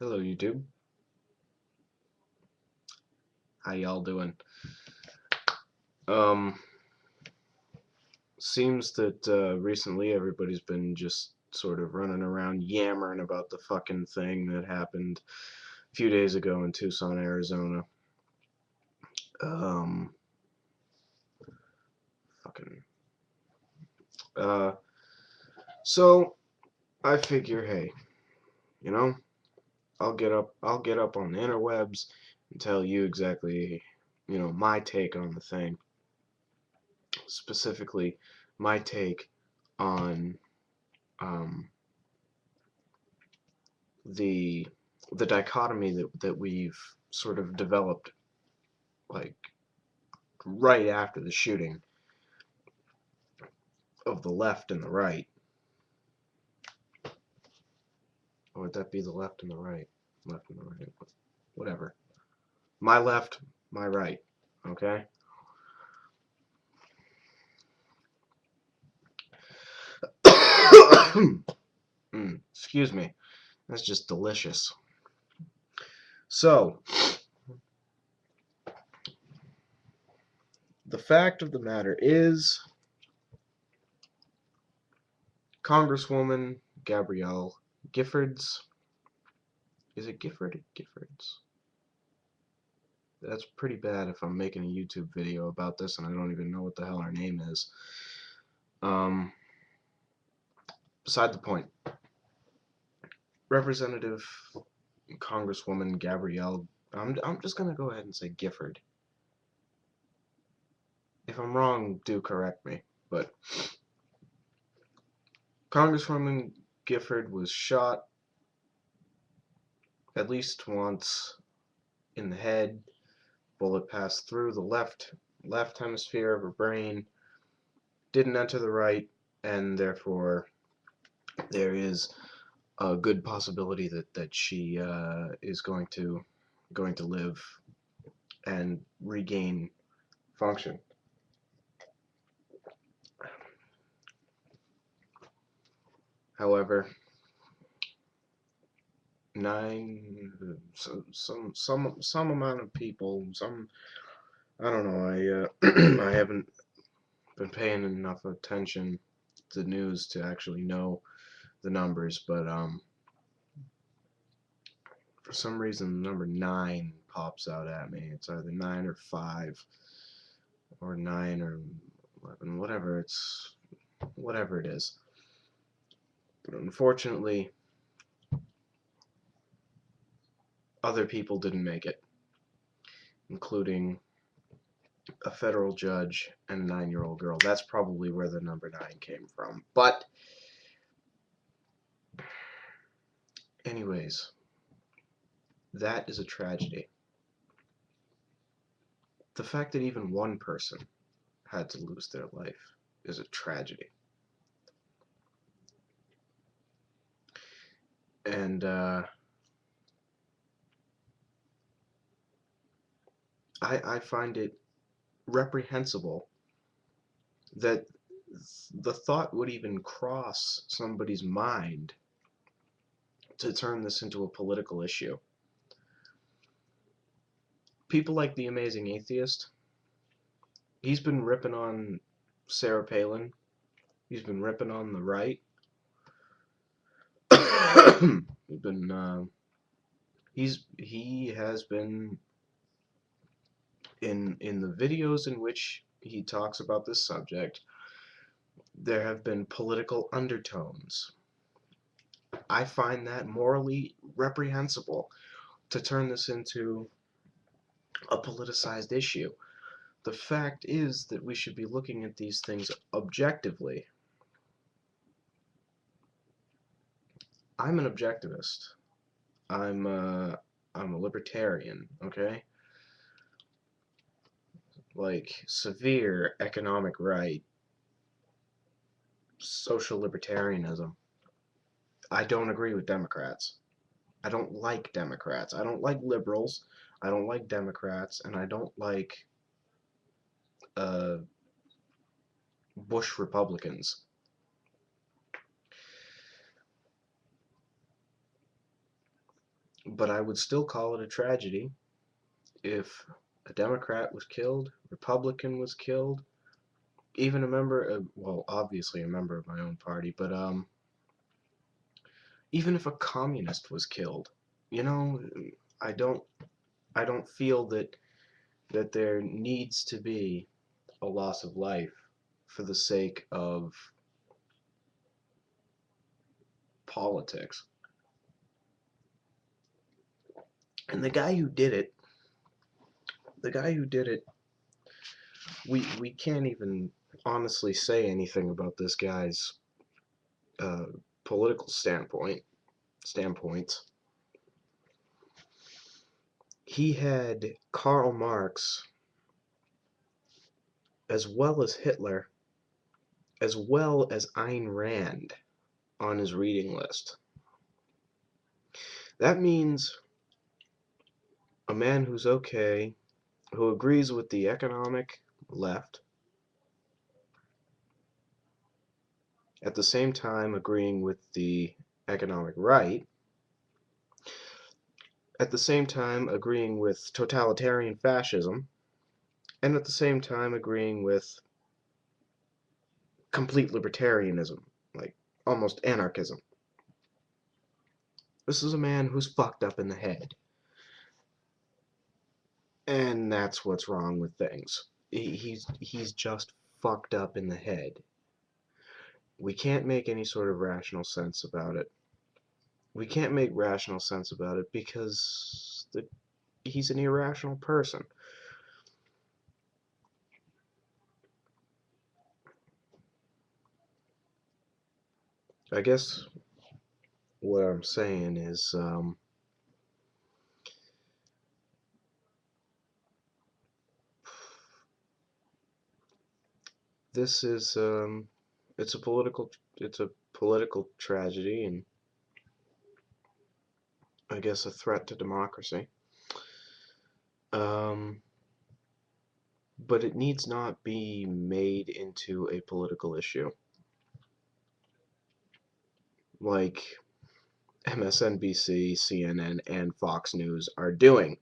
Hello YouTube. How y'all doing? Um Seems that recently everybody's been just sort of running around yammering about the fucking thing that happened a few days ago in Tucson, Arizona. Um fucking uh so I figure, hey, you know, I'll get up on the interwebs and tell you exactly, my take on the thing. Specifically my take on um the the dichotomy that we've sort of developed, like, right after the shooting, of the left and the right. Or would that be the left and the right? Left and the right. Whatever. My left, my right. Okay? Excuse me. That's just delicious. So, the fact of the matter is, Congresswoman Gabrielle Giffords. Is it Gifford or Giffords? That's pretty bad if I'm making a YouTube video about this and I don't even know what the hell her name is. Beside the point. Representative Congresswoman Gabrielle, I'm just gonna go ahead and say Gifford. If I'm wrong, do correct me. But Congresswoman Gifford was shot at least once in the head. Bullet passed through the left hemisphere of her brain, didn't enter the right, and therefore there is a good possibility that she is going to live and regain function. However, some amount of people, I don't know, I haven't been paying enough attention to the news to actually know the numbers, but for some reason the number 9 pops out at me. It's either 9 or 5 or 9 or 11, whatever it is. But unfortunately, other people didn't make it, including a federal judge and a 9-year-old girl. That's probably where the number 9 came from. But anyways, that is a tragedy. The fact that even one person had to lose their life is a tragedy. And I find it reprehensible that the thought would even cross somebody's mind to turn this into a political issue. People like the Amazing Atheist, he's been ripping on Sarah Palin. He's been ripping on the right. He has been in the videos in which he talks about this subject. There have been political undertones. I find that morally reprehensible to turn this into a politicized issue. The fact is that we should be looking at these things objectively. I'm an objectivist. I'm a libertarian, okay? Like, severe economic right, social libertarianism. I don't agree with Democrats. I don't like Democrats. I don't like liberals. I don't like Democrats, and I don't like uh, Bush Republicans. But I would still call it a tragedy if a Democrat was killed, Republican was killed, even a member of, well, obviously a member of my own party, but even if a communist was killed. You know, I don't I don't feel that there needs to be a loss of life for the sake of politics. And the guy who did it, we can't even honestly say anything about this guy's uh, political standpoints. He had Karl Marx as well as Hitler, as well as Ayn Rand on his reading list. That means a man who's okay, who agrees with the economic left, at the same time agreeing with the economic right, at the same time agreeing with totalitarian fascism, and at the same time agreeing with complete libertarianism, like almost anarchism. This is a man who's fucked up in the head. And that's what's wrong with things. He's just fucked up in the head. We can't make any sort of rational sense about it. We can't make rational sense about it because he's an irrational person. I guess what I'm saying is this is it's a political tragedy, and I guess a threat to democracy. Um, but it needs not be made into a political issue like MSNBC, CNN, and Fox News are doing.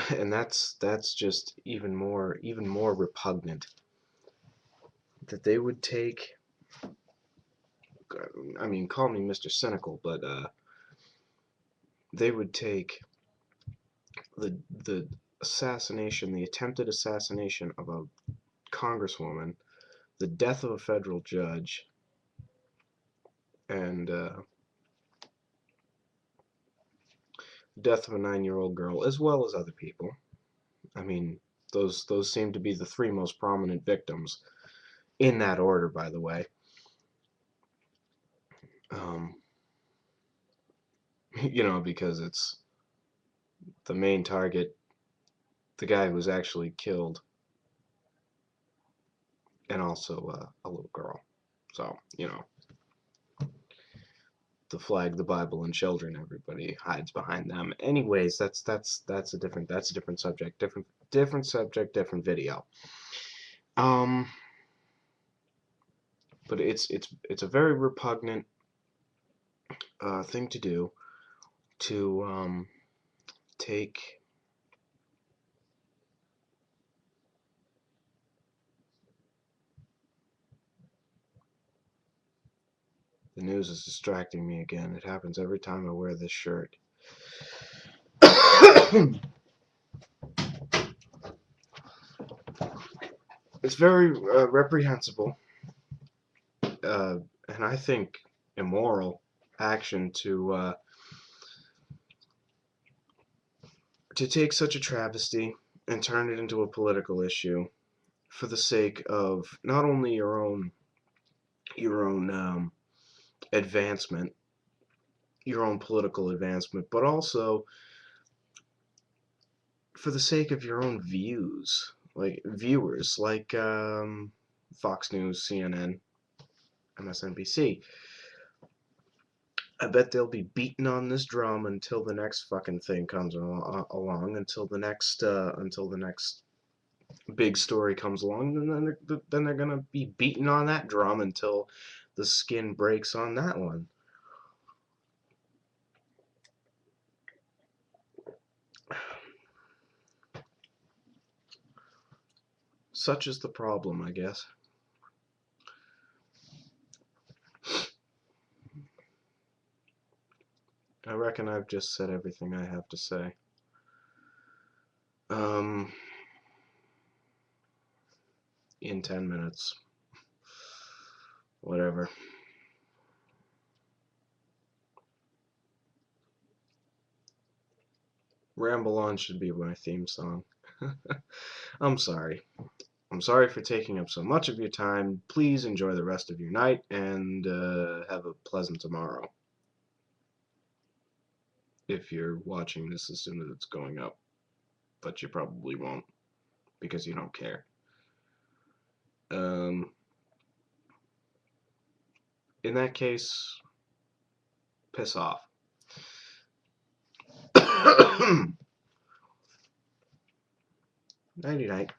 And that's just even more repugnant that they would take. I mean, call me Mr. Cynical, but they would take the assassination, the attempted assassination of a congresswoman, the death of a federal judge, and death of a 9-year-old girl, as well as other people. I mean, those seem to be the three most prominent victims, in that order, by the way. Um, because it's the main target, the guy who was actually killed, and also a little girl. So, the flag, the Bible, and children, everybody hides behind them. Anyways, that's a different subject, different subject, different video. But it's a very repugnant thing to do, to take the news is distracting me again. It happens every time I wear this shirt. It's very reprehensible, and I think immoral action to take such a travesty and turn it into a political issue for the sake of not only your own advancement, your own political advancement, but also for the sake of your own viewers, like Fox News, CNN, MSNBC. I bet they'll be beating on this drum until the next fucking thing comes along, until the next big story comes along, and then they're gonna be beating on that drum until the skin breaks on that one. Such is the problem, I guess. I reckon I've just said everything I have to say. In 10 minutes. Whatever. Ramble On should be my theme song. I'm sorry. I'm sorry for taking up so much of your time. Please enjoy the rest of your night and have a pleasant tomorrow. If you're watching this as soon as it's going up. But you probably won't because you don't care. In that case, piss off. Nighty night.